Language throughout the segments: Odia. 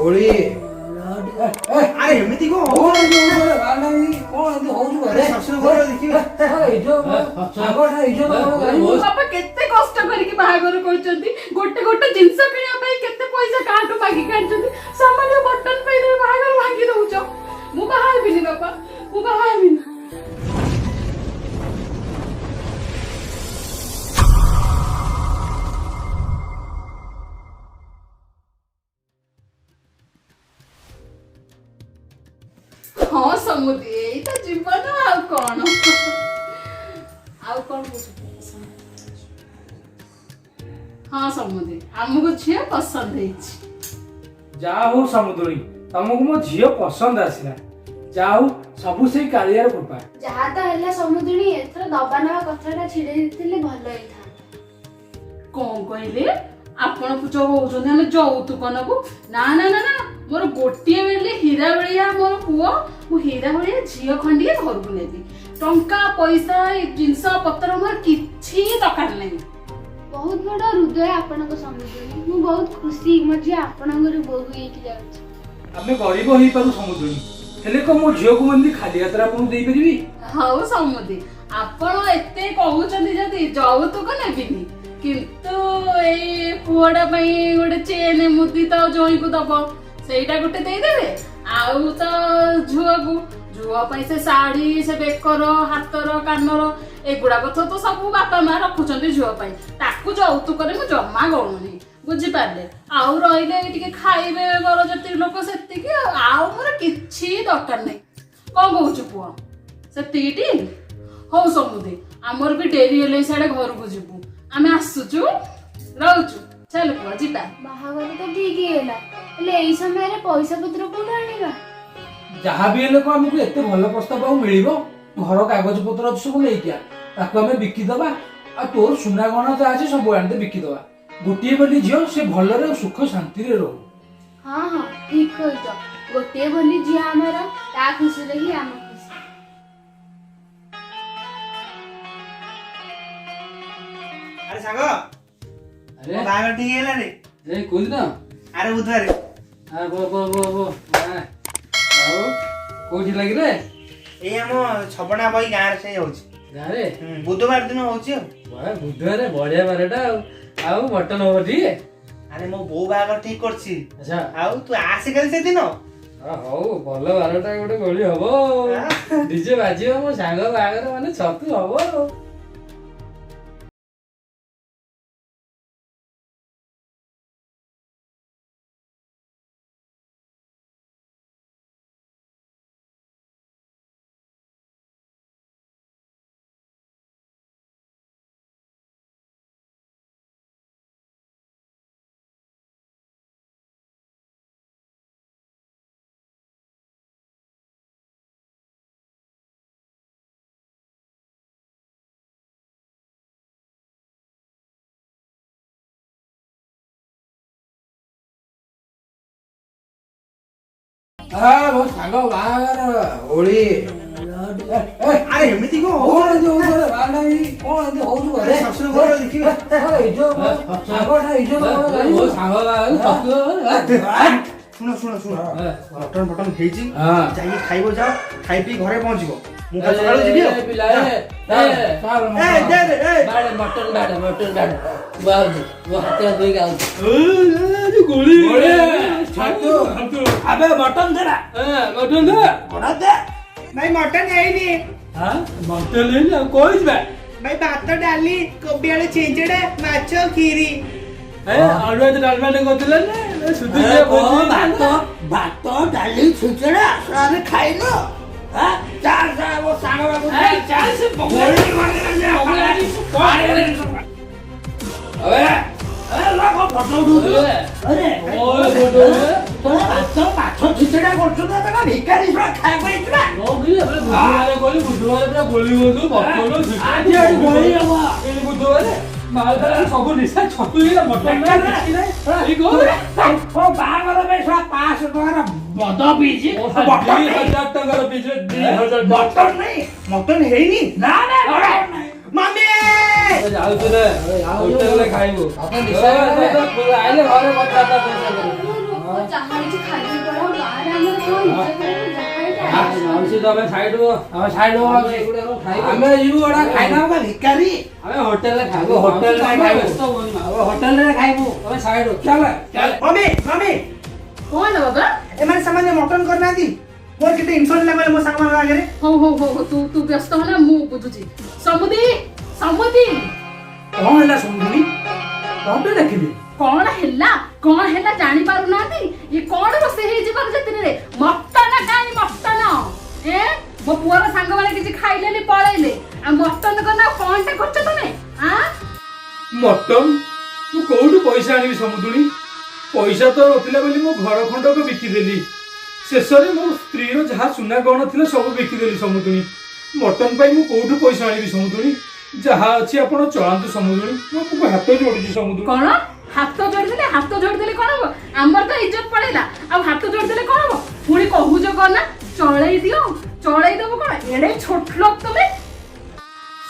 ଓଳି ଆରେ ଏମିତି କଣ କଣ ହଉଛି ଘରେ ଶାଶୁ ଘର ଦେଖିବେ ବାପା କେତେ କଷ୍ଟ କରିକି ବାହାଘର କରିଛନ୍ତି ଗୋଟେ ଗୋଟେ ଜିନିଷ କିଣିବା ପାଇଁ କେତେ ପଇସା କାହାଠୁ ମାଗିକି ଆଣିଛନ୍ତି ସାମାନ୍ୟ ବଟନ ପାଇଁ ତମେ ବାହାଘର ଭାଙ୍ଗି ଦଉଛ ମୁଁ ବାହା ହେବିନି ବାପା ମୁଁ ବାହା ହେବିନି ହଁ ସମୁଦ୍ର ଏଇଟା ଜୀବନ ଆଉ କଣ କହୁଛୁ ହଁ ସମୁଦ୍ର ଆମକୁ ଝିଅ ପସନ୍ଦ ହେଇଛି ଯାହା ହଉ ସମୁଦ୍ରୀ ତମକୁ ମୋ ଝିଅ ପସନ୍ଦ ଆସିଲା ଯାହା ହଉ ସବୁ ସେଇ କାଳିଆର କୃପା ଯାହା ତ ହେଲା ସମୁଦ୍ରୀ ଏଥର ଦବା ନେବା କଥାଟା ଛିଡେଇ ଦେଇଥିଲେ ଭଲ ହେଇଥାନ୍ତା କଣ କହିଲେ ଆପଣ ଯୋଉ କହୁଛନ୍ତି ଆମେ ଯୌତୁକ ନବୁ ନା ନା ନା ନା ମୋର ଗୋଟିଏ ବେଲେ ହୀରା ଭଳିଆ ମୋର ପୁଅ ମୁଁ ହୀରା ଭଳିଆ ଝିଅ ଖଣ୍ଡିଏ ଘରକୁ ନେବି ଟଙ୍କା ପଇସା ଜିନିଷ ପତ୍ର ମୋର କିଛି ଦରକାର ନାହିଁ ବହୁତ ବଡ ହୃଦୟ ଆପଣଙ୍କ ସମୁଦ୍ରୀ ମୁଁ ବହୁତ ଖୁସି ମୋ ଝିଅ ଆପଣଙ୍କର ବୋହୂ ହେଇକି ଯାଉଛି ଆମେ ଗରିବ ହେଇପାରୁ ସମୁଦ୍ରୀ ହେଲେ କଣ ମୋ ଝିଅକୁ ଏମିତି ଖାଲି ହାତରେ ଆପଣଙ୍କୁ ଦେଇପାରିବି ହଉ ସମୁଦ୍ର ଆପଣ ଏତେ କହୁଛନ୍ତି ଯଦି ଯୌତୁକ ନେବିନି କିନ୍ତୁ ଏଇ ପୁଅଟା ପାଇଁ ଗୋଟେ ଚେନ୍ ମୁଦି ତ ଜଇଁକୁ ଦବ ସେଇଟା ଗୋଟେ ଦେଇଦେବେ ଆଉ ତ ଝୁଅକୁ ଝୁଅ ପାଇଁ ସେ ଶାଢୀ ସେ ବେକର ହାତର କାନର ଏଗୁଡାକ ତ ସବୁ ବାପା ମା ରଖୁଛନ୍ତି ଝୁଅ ପାଇଁ ତାକୁ ଯୌତୁକରେ ମୁଁ ଜମା ଗଣୁନି ବୁଝିପାରିଲେ ଆଉ ରହିଲେ ଟିକେ ଖାଇବେ ବରଯାତ୍ରୀ ଲୋକ ସେତିକି ଆଉ ମୋର କିଛି ଦରକାର ନାହିଁ କଣ କହୁଛୁ ପୁଅ ସେତିକି ହଉ ସମୁଦ୍ର ଆମର ବି ଡେରି ହେଲେ ସିଆଡେ ଘରକୁ ଯିବୁ ଆମେ ଆସୁଛୁ ରହୁଛୁ ଚାଲ ପୁଅ ଯିବା ବାହାଘର ତ ଠିକ ହେଇଗଲା ହେଲେ ଏଇ ସମୟରେ ପଇସା ପତ୍ର କୋଉଠୁ ଆଣିବା ଯାହା ବି ହେଲେ କଣ ଆମକୁ ଏତେ ଭଲ ପ୍ରସ୍ତାବ ଆଉ ମିଳିବ ଘର କାଗଜ ପତ୍ର ଅଛି ସବୁ ନେଇକି ତାକୁ ଆମେ ବିକିଦବା ଆଉ ତୋର ସୁନା ଗହଣା ଯାହା ଅଛି ସବୁ ଆଣିତେ ବିକିଦବା ଗୋଟିଏ ବୋଲି ଝିଅ ସେ ଭଲରେ ସୁଖ ଶାନ୍ତିରେ ରହୁ ହଁ ହଁ ଠିକ କହୁଛ ଗୋଟିଏ ବୋଲି ଝିଅ ଆମର ତା ଖୁସିରେ ହିଁ ଆମ ଖୁସି ଆରେ ସାଙ୍ଗ ଆରେ ବାହାଘର ଠିକ ହେଲା ରେ କୋଉଦିନ ଆରେ ବୁଧବାର ଆଉ କୋଉଠି ଲାଗିଲେ ଏଇ ଆମ ଛବଣା ବହି ଗାଁରେ ସେଇ ହଉଛି ଗାଁରେ ବୁଧବାର ଦିନ ହଉଛି ଆଉ ବୁଧବାରେ ବଢିଆ ବାରଟା ଆଉ ମଟନ ହବ ଟିକେ ଆରେ ମୋ ବୋଉ ବାହାଘର ଠିକ କରିଛି ଆଚ୍ଛା ଆଉ ତୁ ଆସେ କାଲି ସେଦିନ ହଉ ଭଲ ବାରଟା ଗୋଟେ ଗୋଳି ହବ ଡିଜେ ବାଜିବ ମୋ ସାଙ୍ଗ ବାହାଘର ମାନେ ଛତୁ ହବ ମୋ ସାଙ୍ଗ ବାହାଘର ଓଳି ଆରେ ଏମିତି କଣ ହଉଛି ଘରେ ଶାଶୁ ଘର ଦେଖିବେ ମୋ ସାଙ୍ଗ ବାହାଘର ଶୁଣ ମଟନ ଫଟନ ହେଇଛି ଯାଇକି ଖାଇବ ଯାଅ ଖାଇ ପିଇ ଘରେ ପହଞ୍ଚିବ ମୁଁ କାଲି ସକାଳୁ ଯିବି ଆଉ ଭାଇ ମଟନ ହେଇନି ଭାଇ ଭାତ ଡାଲି କୋବି ଆଳୁ ଛେଞ୍ଚେଡା ମାଛ କ୍ଷୀରି ଭାତ ଡାଲି ଛେଞ୍ଚେଡା ଆମେ ଖାଇନୁ ମୋ ସାଙ୍ଗ ମାଛ ଛେଞ୍ଚେଡା କରୁଛୁ ନା ଭିକାରୀ ଖାଇବା ବୁଧବାର ସବୁ ନିଶା ଛତୁ ବାହାଘର ପାଇଁ 500 ଟଙ୍କାର ମଦ ପିଇଛି ମଟନ ହେଇନି ନା ମାମି ଖାଇବୁ ଯାହା ହେଇଛି ଖାଇକି ପଳାଅ ଗାଁରେ ଆମର କଣ ଇଜ୍ଜତ ରହିବ ଯାହା ହେଇଛି ମାଉସୀ ତମେ ସାଇଡ୍ ଆମେ ଯିବୁ ଗୋଟା ଖାଇନା ଭିକାରୀ ଆମେ ହୋଟେଲରେ ଖାଇବୁ ହୋଟେଲରେ ଖାଇବୁ। ହୋଟେଲରେ ଖାଇବୁ ତମେ ସାଇଡ୍ ଚାଲ ମମି ମମି କଣ ହେଲା ବାବା? ଏମାନେ ସେମାନେ ମଟନ କରିନାହାନ୍ତି ମୋର କେତେ ଇନସଲ୍ଟ ଲାଗିଲା ମୋ ସାଙ୍ଗମାନଙ୍କ ଆଗରେ ହଉ ହଉ ହଉ ହଉ, ତୁ ବ୍ୟସ୍ତ ହନା, ମୁଁ ବୁଝୁଛି। ସମୁଦି ସମୁଦି କଣ ହେଲା ସମୁଦ୍ରୀ କଣ ଡାକିଲି କଣ ହେଲା ଜାଣି ପାରୁନାହାନ୍ତି? ଇଏ କଣ ରୋଷେଇ ହେଇଛି ବରଯାତ୍ରୀରେ? ମଟନ କାଇଁ ମଟନ? ମୋ ପୁଅର ସାଙ୍ଗମାନେ କିଛି ଖାଇଲେନି ପଳେଇଲେ, ଆଉ ମଟନ କନା କଣଟା କରୁଛ ତମେ? ମଟନ ମୁଁ କୋଉଠୁ ପଇସା ଆଣିବି ସମୁଦ୍ରୀ? ପଇସା ତ ନଥିଲା ବୋଲି ମୋ ଘର ଖଣ୍ଡକ ବିକିଦେଲି। ଶେଷରେ ମୋ ସ୍ତ୍ରୀର ଯାହା ସୁନା ଗହଣା ଥିଲା ସବୁ ବିକିଦେଲି ସମୁଦ୍ରୀ। ମଟନ ପାଇଁ ମୁଁ କୋଉଠୁ ପଇସା ଆଣିବି ସମୁଦ୍ରୀ? ଯାହା ଅଛି ଆପଣ ଚଳାନ୍ତୁ ସମୁଦ୍ରୀ। ମୁଁ ହାତ ଯୋଡୁଛି ସମୁଦ୍ରୀ। କଣ ହାତ ଯୋଡ଼ିଦେଲେ କଣ ହବ? ଆମର ତ ଇଜ୍ଜତ ପଳେଇଲା, ଆଉ ହାତ ଯୋଡ଼ିଦେଲେ କଣ ହବ? ପୁଣି କହୁଛ କଣ ନା ଚଳେଇ ଦବ କଣ? ଏଡେ ଛୋଟ ଲୋକ ତମେ।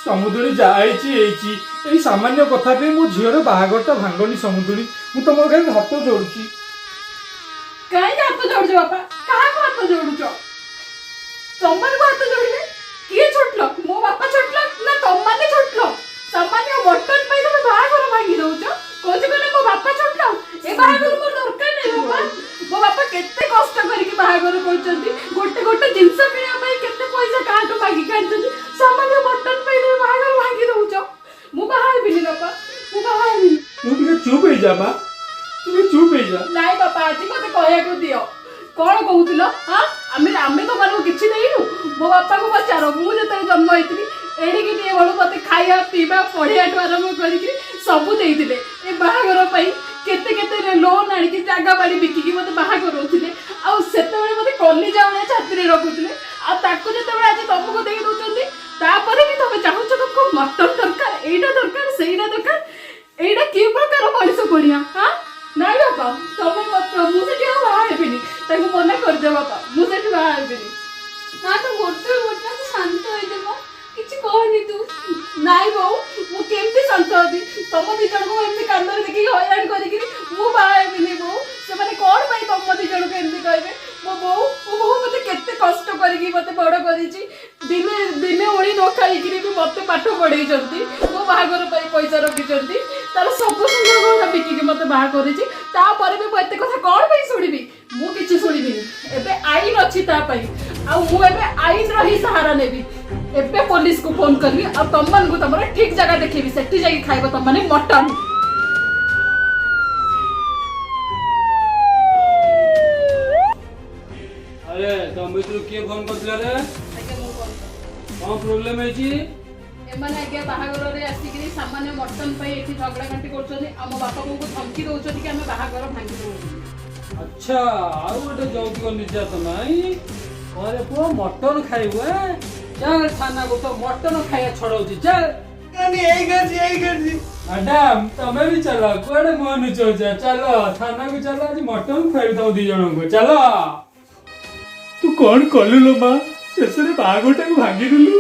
ସମୁଦ୍ରୀ ଯାହା ହେଇଛି ଏଇ ସାମାନ୍ୟ କଥା ପାଇଁ ମୋ ଝିଅର ବାହାଘରଟା ଭାଙ୍ଗନି ସମୁଦ୍ରୀ। ମୁଁ ତମର ଖାଲି ହାତ ଯୋଡୁଛି। କାହିଁକି ହାତ ଯୋଡୁଛ ବାପା? କାହାକୁ ହାତ ଯୋଡୁଛ? ତମମାନଙ୍କୁ ହାତ ଯୋଡିଲେ କିଏ ଛୋଟ ଲୋକ? ମୋ ବାପା ଛୋଟ ଲୋକ ନା ତମମାନେ ଛୋଟ ଲୋକ? ସାମାନ୍ୟ ମଟନ ପାଇଁ ତମେ ବାହାଘର ଭାଙ୍ଗି ଦଉଛ? କହୁଛ କହିଲେ ମୋ ବାପା ଛୋଟ ଲୋକ? ଏ ବାହାଘର ମୋର ଦରକାର ନାହିଁ ବାପା। ମୋ ବାପା କେତେ କଷ୍ଟ କରିକି ବାହାଘର କରୁଛନ୍ତି, ଗୋଟେ ଜିନିଷ କିଣିବା ପାଇଁ କେତେ ପଇସା କାହାଠୁ ମାଗିକି ଆଣିଛନ୍ତି। ସାମାନ୍ୟ ମଟନ ପାଇଁ ତମେ ବାହାଘର ଭାଙ୍ଗି ଦଉଛ? ମୁଁ ବାହା ହେବିନି ବାପା, ମୁଁ ବାହା ହେବିନି। ତୁ ଟିକେ ଚୁପ୍ ହେଇଯା ମା, ଟିକେ ଚୁପ୍ ହେଇଯା। ନାଇଁ ବାପା, ଆଜି ମତେ କହିବାକୁ ଦିଅ। କଣ କହୁଥିଲ? ଆମେ ତମମାନଙ୍କୁ କିଛି ଦେଇନୁ? ମୋ ବାପାକୁ ପଚାର, ମୁଁ ଯେତେବେଳେ ଜନ୍ମ ହେଇଥିଲି ଏଡ଼ିକି ଟିକେ ବେଳୁ ମତେ ଖାଇବା ପିଇବା ପଢିବାଠୁ ଆରମ୍ଭ କରିକି ସବୁ ଦେଇଥିଲେ। ଏ ବାହାଘର ପାଇଁ କେତେ ଲୋନ୍ ଆଣିକି ଜାଗା ବାଡ଼ି ବିକିକି ମତେ ବାହା କରଉଥିଲେ। ଆଉ ସେତେବେଳେ ମତେ କଲିଜା ଭଳିଆ ଛାତିରେ ରଖୁଥିଲେ। ଆଉ ତାକୁ ଯେତେବେଳେ ଆଜି ତମକୁ ଦେଇ ଦଉଛନ୍ତି, ତାପରେ ବି ତମେ ଚାହୁଁଛ ତମକୁ ମଟନ ଦରକାର, ଏଇଟା ଦରକାର, ସେଇଟା ଦରକାର। ଏଇଟା କି ପ୍ରକାର ମଣିଷ ପଣିଆ? ନାଇଁ ବାପା, ତମେ ମୁଁ ସେଠି ଆଉ ବାହା ହେବିନି। ତାକୁ ମନା କରିଦିଅ ବାପା, ମୁଁ ସେଠି ବାହା ହେବିନି। ନା ତୁ ଗୋଟେ ଶାନ୍ତ ହେଇଯିବ, କିଛି କହନି ତୁ। ନାଇଁ ବୋଉ, ମୁଁ କେମିତି ଶାନ୍ତ ହେବି? ତମ ଦି ଜଣଙ୍କୁ ଏମିତି କାନ୍ଦରେ ଦେଖିକି ହଇରାଣ କରିକି ମୁଁ ବାହା ହେବିନି ବୋଉ। ସେମାନେ କଣ ପାଇଁ ତମ ଦି ଜଣଙ୍କୁ ଏମିତି କହିବେ? ମୋ ବୋଉ ମତେ କେତେ କଷ୍ଟ କରିକି ମତେ ବଡ କରିଛି। ଦିନେ ଓଳି ନ ଖାଇକିରି ବି ମତେ ପାଠ ପଢେଇଛନ୍ତି। ମୋ ବାହାଘର ପାଇଁ ପଇସା ରଖିଛନ୍ତି। ତାର ସବୁ ସୁନ୍ଦର ଗହଣା ବିକିକି ମତେ ବାହା କରିଛି। ତାପରେ ବି ମୁଁ ଏତେ କଥା କଣ ପାଇଁ ଶୁଣିବି? ମୁଁ କିଛି ଶୁଣିବିନି। ଏବେ ଆଇନ ଅଛି ତା ପାଇଁ, ଆଉ ମୁଁ ଏବେ ଆଇନର ହିଁ ସାହାରା ନେବି। ଏବେ ପୋଲିସକୁ ଫୋନ କରିବି, ଆଉ ତମମାନଙ୍କୁ ତମର ଠିକ ଜାଗା ଦେଖେଇବି। ସେଠି ଯାଇକି ଖାଇବ ତମମାନେ ମଟନ। ଆରେ ତମ ଭିତରୁ କିଏ ଫୋନ କରିଥିଲା ରେ? କଣ ପ୍ରୋବ୍ଲେମ ହେଇଛି? ଏମାନେ ଆଜ୍ଞା ବାହାଘରରେ ଆସିକିରି ସାମାନ୍ୟ ମଟନ ପାଇଁ ଏଠି ଝଗଡ଼ା ଘାଣ୍ଟି କରୁଛନ୍ତି। ଆମ ବାପା ବୋଉଙ୍କୁ ଧମକି ଦଉଛନ୍ତି କି ଆମେ ବାହାଘର ଭାଙ୍ଗି ଦଉଛୁ। ଆଚ୍ଛା, ଆଉ ଗୋଟେ ଯୌତୁକ ନିର୍ଯାତନା। ଘରେ ପୁଅ ମଟନ ଖାଇବୁ? ଚାଲ ଥାନାକୁ, ତ ମଟନ ଖାଇବା ଛଡଉଛି। ଚାଲ ମ୍ୟାଡାମ, ତମେ ବି ଚାଲ। କୁଆଡେ ମୁହଁ ନୁଚଉଛ? ଚାଲ ଥାନାକୁ ଚାଲ, ଆଜି ମଟନ ଖୁଆଇବି ତମ ଦି ଜଣଙ୍କୁ। ଚାଲ। ତୁ କଣ କଲୁ ଲୋ ମା? ଶେଷରେ ବାହାଘରଟାକୁ ଭାଙ୍ଗିଦେଲୁ।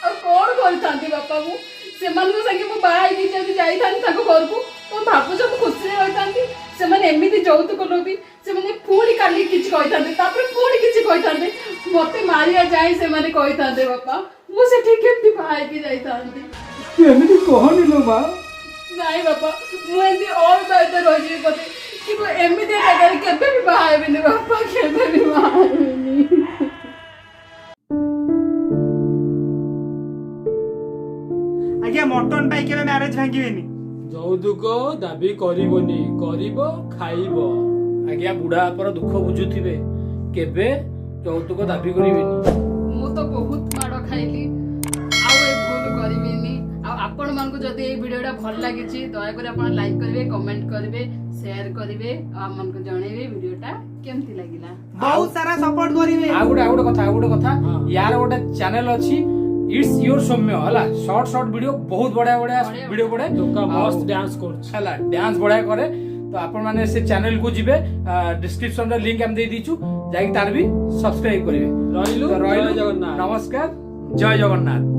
ଆଉ କଣ କରିଥାନ୍ତି ବାପା? ମୁଁ ସେମାନଙ୍କ ସାଙ୍ଗେ ମୁଁ ବାହା ହେଇକି ଯଦି ଯାଇଥାନ୍ତି ତାଙ୍କ ଘରକୁ, ତ ଭାବୁଛ ମୁଁ ଖୁସିରେ ରହିଥାନ୍ତି? ସେମାନେ ଏମିତି ଯୌତୁକ ଲୋଭି। ସେମାନେ ପୁଣି କାଲି କିଛି କହିଥାନ୍ତେ, ତାପରେ ପୁଣି କିଛି କହିଥାନ୍ତେ। ମତେ ମାରିବା ଯାଏ ସେମାନେ କହିଥାନ୍ତେ ବାପା। ମୁଁ ସେଠି କେମିତି ବାହା ହେଇକି ଯାଇଥାନ୍ତି? ତୁ ଏମିତି କହନି ଲୋ ମା। ନାଇଁ ବାପା, ମୁଁ ଏମିତି ଅବିବାହିତ ରହିଯିବି ବୋଧେ, କିନ୍ତୁ ଏମିତି ଜାଗାରେ କେବେ ବି ବାହା ହେବିନି ବାପା, କେବେ ବି ବାହା ହେବିନି। ଆଜ୍ଞା ମଟନ ପାଇଁ କେବେ ମ୍ୟାରେଜ ଭାଙ୍ଗିବେନି। ଯୌତୁକ ଦାବି କରିବନି, କରିବ ଖାଇବ। ଆଜ୍ଞା ବୁଢା ବାପର ଦୁଃଖ ବୁଝୁଥିବେ, କେବେ ଯୌତୁକ ଦାବି କରିବେନି। ମୁଁ ତ ବହୁତ ମାଡ଼ ଖାଇଲି, ଆଉ ଏ ଭୁଲ କରିବିନି। ଆଉ ଆପଣମାନଙ୍କୁ ଯଦି ଏଇ ଭିଡ଼ିଓଟା ଭଲ ଲାଗିଛି, ଦୟାକରି ଆପଣ ଲାଇକ୍ କରିବେ, କମେଣ୍ଟ କରିବେ, ସେୟାର କରିବେ, ଆଉ ଆମମାନଙ୍କୁ ଜଣେଇବେ ଭିଡ଼ିଓଟା କେମିତି ଲାଗିଲା। ବହୁତ ସାରା ସପୋର୍ଟ କରିବେ। ଆଉ ଗୋଟେ କଥା ୟାର ଗୋଟେ ଚ୍ୟାନେଲ ଅଛି, इट्स योर सौम्य हला। शॉर्ट वीडियो बहुत बढ़िया वीडियो पड़े। मस्त डांस କରୁଛି हला, डांस बढ़िया करे। तो आपण माने से चैनल को जिबे, डिस्क्रिप्शन रे लिंक हम दे दीचु, जाई तार भी सब्सक्राइब करिवे। रहिलु। जय जगन्नाथ। नमस्कार, जय जगन्नाथ।